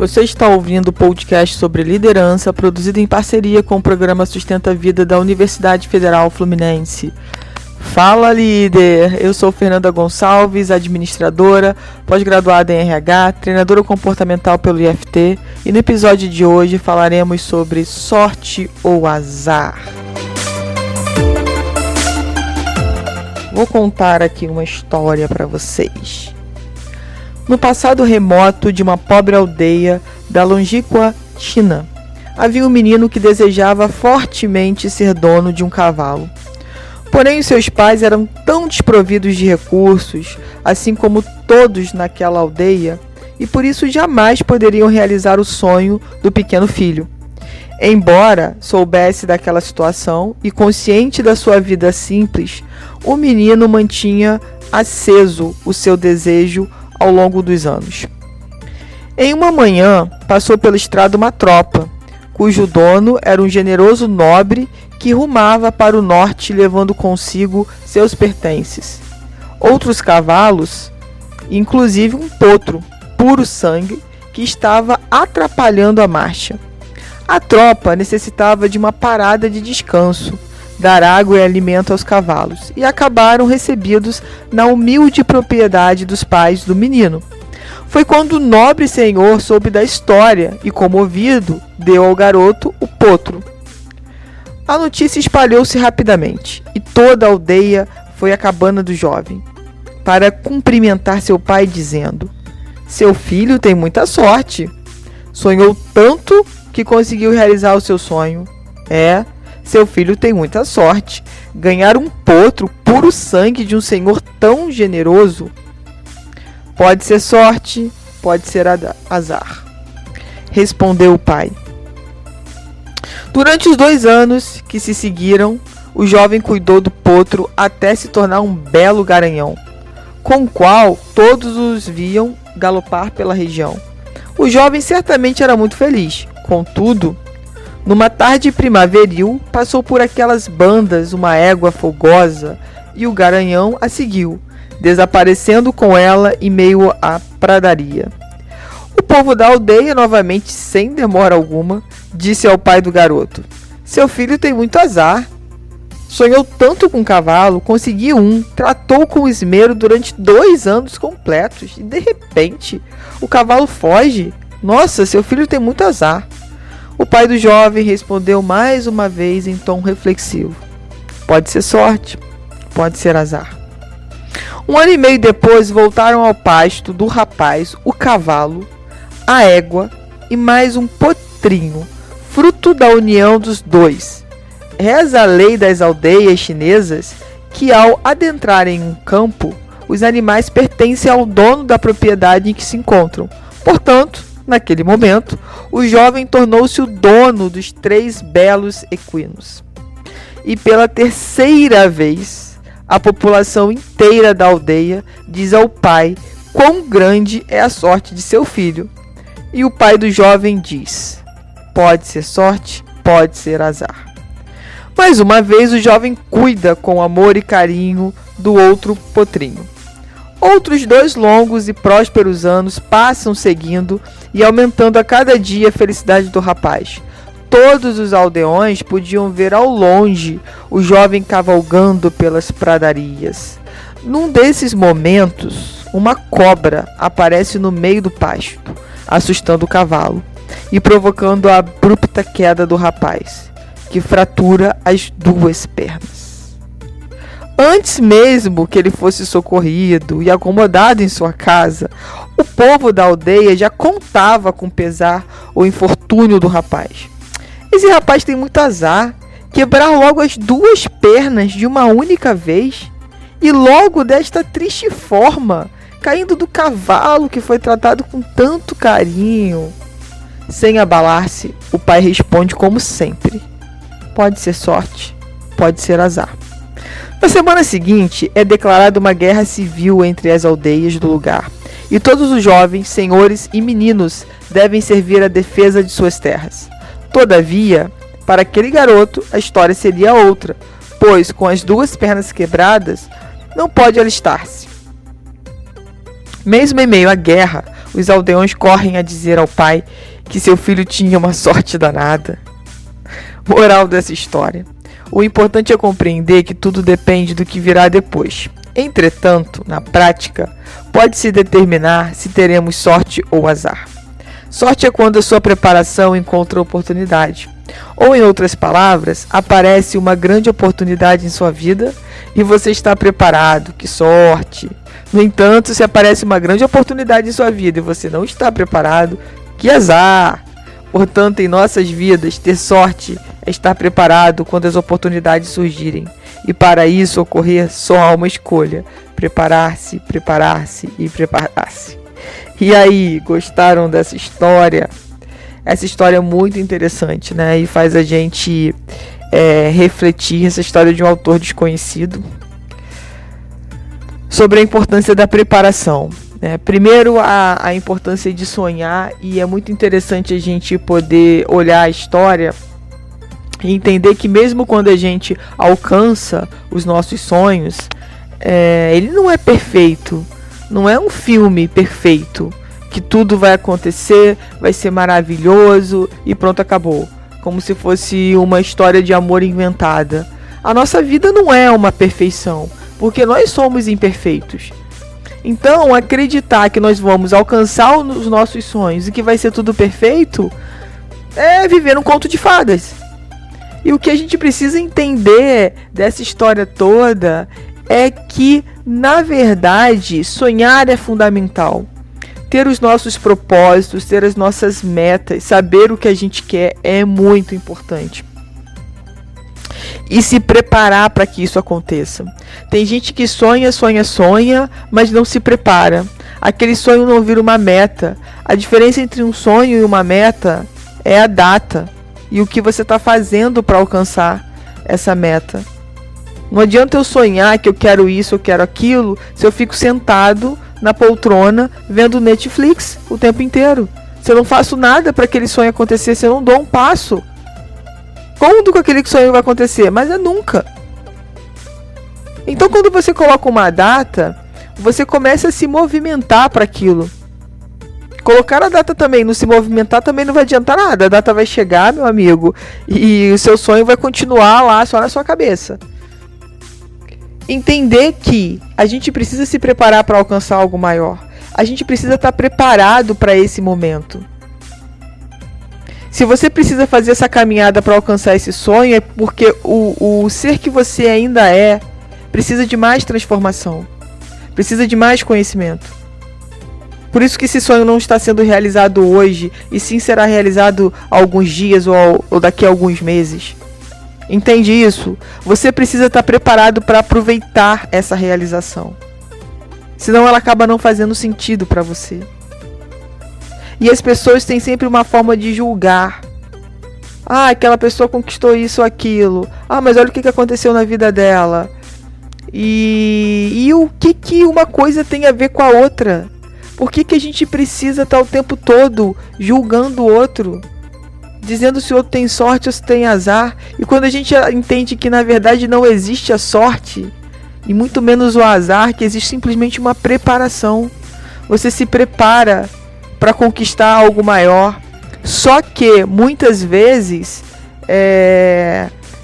Você está ouvindo o podcast sobre liderança, produzido em parceria com o programa Sustenta a Vida da Universidade Federal Fluminense. Fala, líder! Eu sou Fernanda Gonçalves, administradora, pós-graduada em RH, treinadora comportamental pelo IFT, e no episódio de hoje falaremos sobre sorte ou azar. Vou contar aqui uma história para vocês. No passado remoto de uma pobre aldeia da longínqua China, havia um menino que desejava fortemente ser dono de um cavalo. Porém, seus pais eram tão desprovidos de recursos, assim como todos naquela aldeia, e por isso jamais poderiam realizar o sonho do pequeno filho. Embora soubesse daquela situação e consciente da sua vida simples, o menino mantinha aceso o seu desejo ao longo dos anos. Em uma manhã, passou pela estrada uma tropa, cujo dono era um generoso nobre que rumava para o norte levando consigo seus pertences. Outros cavalos, inclusive um potro, puro sangue, que estava atrapalhando a marcha. A tropa necessitava de uma parada de descanso, dar água e alimento aos cavalos, e acabaram recebidos na humilde propriedade dos pais do menino. Foi quando o nobre senhor soube da história e, comovido, deu ao garoto o potro. A notícia espalhou-se rapidamente, e toda a aldeia foi à cabana do jovem, para cumprimentar seu pai, dizendo: "Seu filho tem muita sorte. Sonhou tanto que conseguiu realizar o seu sonho. Seu filho tem muita sorte. Ganhar um potro puro sangue de um senhor tão generoso. Pode ser sorte, pode ser azar", respondeu o pai. Durante os 2 anos que se seguiram, o jovem cuidou do potro até se tornar um belo garanhão, com o qual todos os viam galopar pela região. O jovem certamente era muito feliz. Contudo, numa tarde primaveril, passou por aquelas bandas uma égua folgosa e o garanhão a seguiu, desaparecendo com ela em meio à pradaria. O povo da aldeia, novamente sem demora alguma, disse ao pai do garoto: "Seu filho tem muito azar. Sonhou tanto com um cavalo, conseguiu um, tratou com esmero durante 2 anos completos e de repente o cavalo foge. Nossa, seu filho tem muito azar." O pai do jovem respondeu mais uma vez em tom reflexivo: "Pode ser sorte, pode ser azar." 1 ano e meio depois, voltaram ao pasto do rapaz o cavalo, a égua e mais um potrinho, fruto da união dos dois. Reza a lei das aldeias chinesas que, ao adentrarem um campo, os animais pertencem ao dono da propriedade em que se encontram. Portanto, naquele momento, o jovem tornou-se o dono dos 3 belos equinos. E pela 3ª vez, a população inteira da aldeia diz ao pai quão grande é a sorte de seu filho. E o pai do jovem diz: "Pode ser sorte, pode ser azar." Mais uma vez, o jovem cuida com amor e carinho do outro potrinho. Outros 2 longos e prósperos anos passam seguindo e aumentando a cada dia a felicidade do rapaz. Todos os aldeões podiam ver ao longe o jovem cavalgando pelas pradarias. Num desses momentos, uma cobra aparece no meio do pasto, assustando o cavalo e provocando a abrupta queda do rapaz, que fratura as 2 pernas. Antes mesmo que ele fosse socorrido e acomodado em sua casa, o povo da aldeia já contava com pesar o infortúnio do rapaz. "Esse rapaz tem muito azar, quebrar logo as 2 pernas de uma única vez, e logo desta triste forma, caindo do cavalo que foi tratado com tanto carinho." Sem abalar-se, o pai responde como sempre: "Pode ser sorte, pode ser azar." Na semana seguinte, é declarada uma guerra civil entre as aldeias do lugar, e todos os jovens, senhores e meninos devem servir à defesa de suas terras. Todavia, para aquele garoto, a história seria outra, pois, com as 2 pernas quebradas, não pode alistar-se. Mesmo em meio à guerra, os aldeões correm a dizer ao pai que seu filho tinha uma sorte danada. Moral dessa história: o importante é compreender que tudo depende do que virá depois. Entretanto, na prática, pode-se determinar se teremos sorte ou azar. Sorte é quando a sua preparação encontra oportunidade. Ou, em outras palavras, aparece uma grande oportunidade em sua vida e você está preparado. Que sorte! No entanto, se aparece uma grande oportunidade em sua vida e você não está preparado, que azar! Portanto, em nossas vidas, ter sorte é estar preparado quando as oportunidades surgirem. E para isso ocorrer só há uma escolha: preparar-se, preparar-se e preparar-se. E aí, gostaram dessa história? Essa história é muito interessante, né? E faz a gente refletir, essa história de um autor desconhecido, sobre a importância da preparação. Primeiro, a importância de sonhar, e é muito interessante a gente poder olhar a história e entender que mesmo quando a gente alcança os nossos sonhos, ele não é perfeito, não é um filme perfeito, que tudo vai acontecer, vai ser maravilhoso e pronto, acabou. Como se fosse uma história de amor inventada. A nossa vida não é uma perfeição, porque nós somos imperfeitos. Então, acreditar que nós vamos alcançar os nossos sonhos e que vai ser tudo perfeito é viver um conto de fadas. E o que a gente precisa entender dessa história toda é que, na verdade, sonhar é fundamental. Ter os nossos propósitos, ter as nossas metas, saber o que a gente quer é muito importante. E se preparar para que isso aconteça. Tem gente que sonha, mas não se prepara. Aquele sonho não vira uma meta. A diferença entre um sonho e uma meta é a data e o que você está fazendo para alcançar essa meta. Não adianta eu sonhar que eu quero isso, eu quero aquilo, se eu fico sentado na poltrona vendo Netflix o tempo inteiro. Se eu não faço nada para aquele sonho acontecer, se eu não dou um passo, quando que aquele sonho vai acontecer? Mas é nunca. Então, quando você coloca uma data, você começa a se movimentar para aquilo. Colocar a data também, não se movimentar também não vai adiantar nada. A data vai chegar, meu amigo, e o seu sonho vai continuar lá só na sua cabeça. Entender que a gente precisa se preparar para alcançar algo maior. A gente precisa estar preparado para esse momento. Se você precisa fazer essa caminhada para alcançar esse sonho, é porque o ser que você ainda é precisa de mais transformação, precisa de mais conhecimento. Por isso que esse sonho não está sendo realizado hoje, e sim será realizado há alguns dias ou daqui a alguns meses. Entende isso? Você precisa estar preparado para aproveitar essa realização. Senão ela acaba não fazendo sentido para você. E as pessoas têm sempre uma forma de julgar. Ah, aquela pessoa conquistou isso ou aquilo. Ah, mas olha o que aconteceu na vida dela. E o que uma coisa tem a ver com a outra? Por que a gente precisa estar o tempo todo julgando o outro? Dizendo se o outro tem sorte ou se tem azar. E quando a gente entende que na verdade não existe a sorte, e muito menos o azar, que existe simplesmente uma preparação. Você se prepara para conquistar algo maior. Só que muitas vezes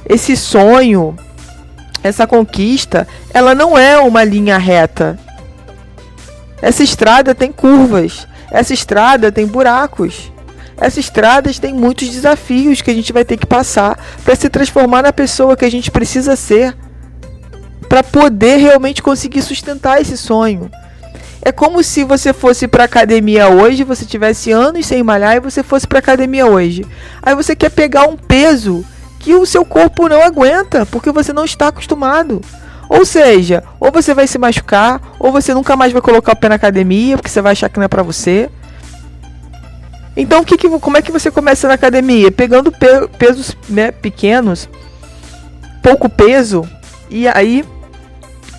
esse sonho, essa conquista, ela não é uma linha reta. Essa estrada tem curvas, essa estrada tem buracos, essa estrada tem muitos desafios que a gente vai ter que passar para se transformar na pessoa que a gente precisa ser, para poder realmente conseguir sustentar esse sonho. É como se você fosse para academia hoje, você tivesse anos sem malhar e você fosse para academia hoje. Aí você quer pegar um peso que o seu corpo não aguenta, porque você não está acostumado. Ou seja, ou você vai se machucar, ou você nunca mais vai colocar o pé na academia, porque você vai achar que não é para você. Então, como é que você começa na academia? Pegando pesos pequenos, pouco peso, e aí,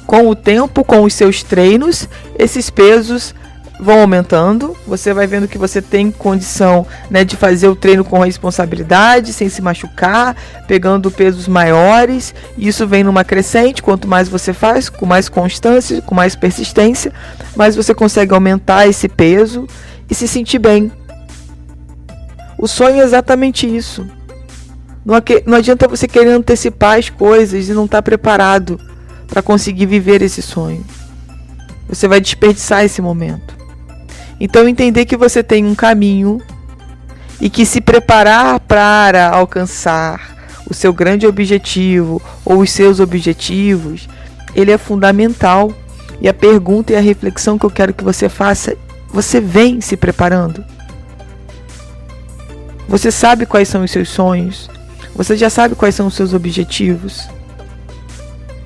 com o tempo, com os seus treinos, esses pesos vão aumentando. Você vai vendo que você tem condição, né, de fazer o treino com responsabilidade, sem se machucar, pegando pesos maiores. E isso vem numa crescente. Quanto mais você faz, com mais constância, com mais persistência, mais você consegue aumentar esse peso. e se sentir bem. O sonho é exatamente isso. Não adianta você querer antecipar as coisas e não estar preparado para conseguir viver esse sonho. Você vai desperdiçar esse momento. Então entender que você tem um caminho e que se preparar para alcançar o seu grande objetivo ou os seus objetivos, ele é fundamental. E a pergunta e a reflexão que eu quero que você faça: você vem se preparando? Você sabe quais são os seus sonhos? Você já sabe quais são os seus objetivos?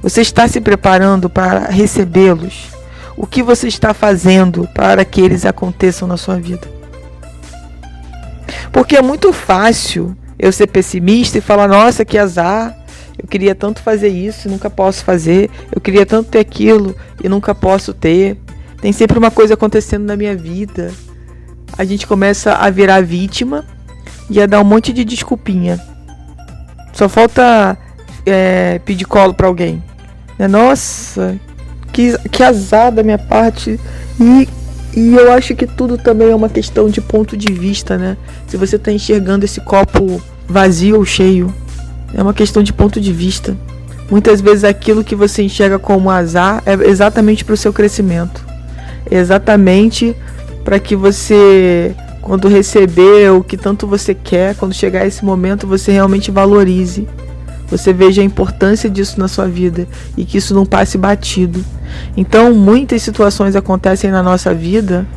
Você está se preparando para recebê-los? O que você está fazendo para que eles aconteçam na sua vida? Porque é muito fácil eu ser pessimista e falar: nossa, que azar, eu queria tanto fazer isso e nunca posso fazer, eu queria tanto ter aquilo e nunca posso ter, tem sempre uma coisa acontecendo na minha vida. A gente começa a virar vítima e a dar um monte de desculpinha. Só falta pedir colo para alguém. Nossa, que azar da minha parte. E eu acho que tudo também é uma questão de ponto de vista, né? Se você está enxergando esse copo vazio ou cheio, é uma questão de ponto de vista. Muitas vezes aquilo que você enxerga como azar é exatamente para o seu crescimento. É exatamente para que você, quando receber o que tanto você quer, quando chegar esse momento, você realmente valorize. Você veja a importância disso na sua vida e que isso não passe batido. Então, muitas situações acontecem na nossa vida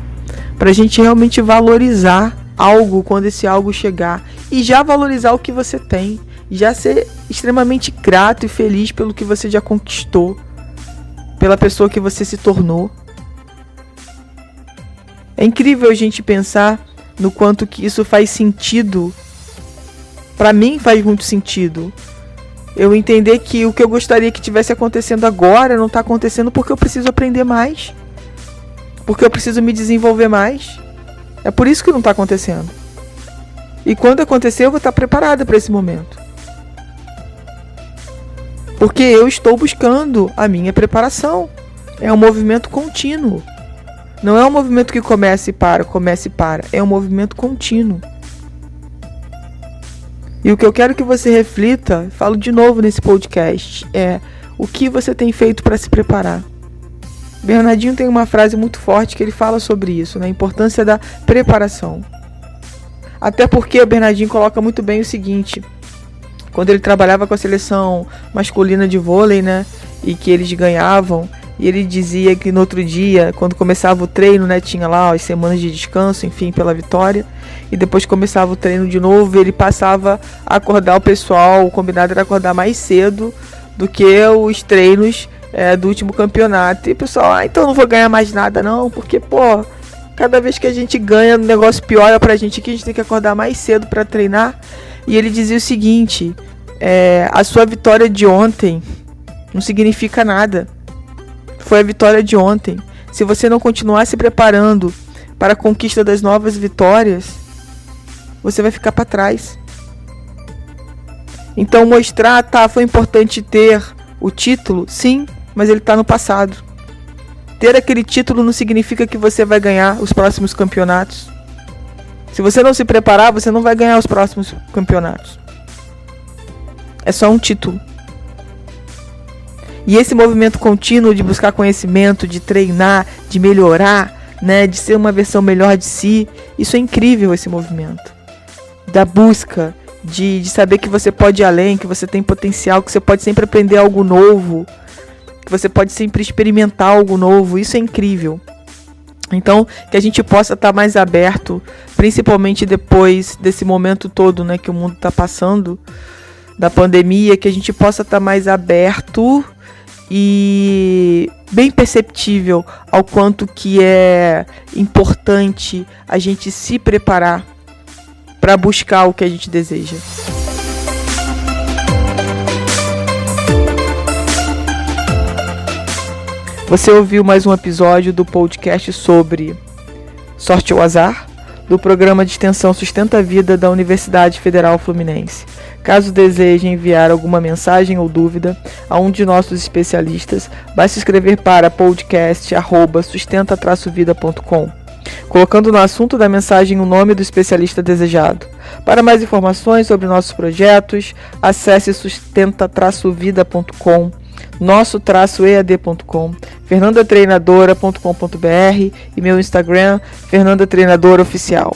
para a gente realmente valorizar algo quando esse algo chegar. E já valorizar o que você tem. Já ser extremamente grato e feliz pelo que você já conquistou. Pela pessoa que você se tornou. É incrível a gente pensar no quanto que isso faz sentido. Para mim faz muito sentido. Eu entender que o que eu gostaria que tivesse acontecendo agora não está acontecendo porque eu preciso aprender mais. Porque eu preciso me desenvolver mais. É por isso que não está acontecendo. E quando acontecer, eu vou estar preparada para esse momento. Porque eu estou buscando a minha preparação. É um movimento contínuo. Não é um movimento que começa e para. É um movimento contínuo. E o que eu quero que você reflita, falo de novo nesse podcast, é o que você tem feito para se preparar. Bernardinho tem uma frase muito forte que ele fala sobre isso, né? A importância da preparação. Até porque o Bernardinho coloca muito bem o seguinte: quando ele trabalhava com a seleção masculina de vôlei, né? E que eles ganhavam, e ele dizia que no outro dia, quando começava o treino, né? Tinha lá as semanas de descanso, enfim, pela vitória. E depois começava o treino de novo, ele passava a acordar o pessoal. O combinado era acordar mais cedo do que os treinos do último campeonato. E o pessoal, então não vou ganhar mais nada não, porque, cada vez que a gente ganha, o negócio piora pra gente aqui, a gente tem que acordar mais cedo pra treinar. E ele dizia o seguinte: a sua vitória de ontem não significa nada. Foi a vitória de ontem. Se você não continuar se preparando para a conquista das novas vitórias, você vai ficar para trás. Então mostrar, foi importante ter o título, sim, mas ele está no passado. Ter aquele título não significa que você vai ganhar os próximos campeonatos. Se você não se preparar, você não vai ganhar os próximos campeonatos. É só um título. E esse movimento contínuo de buscar conhecimento, de treinar, de melhorar, né, de ser uma versão melhor de si, isso é incrível, esse movimento. Da busca, de saber que você pode ir além, que você tem potencial, que você pode sempre aprender algo novo, que você pode sempre experimentar algo novo, isso é incrível. Então, que a gente possa estar mais aberto, principalmente depois desse momento todo, né, que o mundo está passando, da pandemia, que a gente possa estar mais aberto e bem perceptível ao quanto que é importante a gente se preparar para buscar o que a gente deseja. Você ouviu mais um episódio do podcast sobre Sorte ou Azar, do programa de extensão Sustenta a Vida da Universidade Federal Fluminense. Caso deseje enviar alguma mensagem ou dúvida a um de nossos especialistas, basta escrever para podcast@sustenta-vida.com. colocando no assunto da mensagem o nome do especialista desejado. Para mais informações sobre nossos projetos, acesse sustenta-vida.com, nosso-ead.com, fernandatreinadora.com.br e meu Instagram, Fernanda Treinadora Oficial.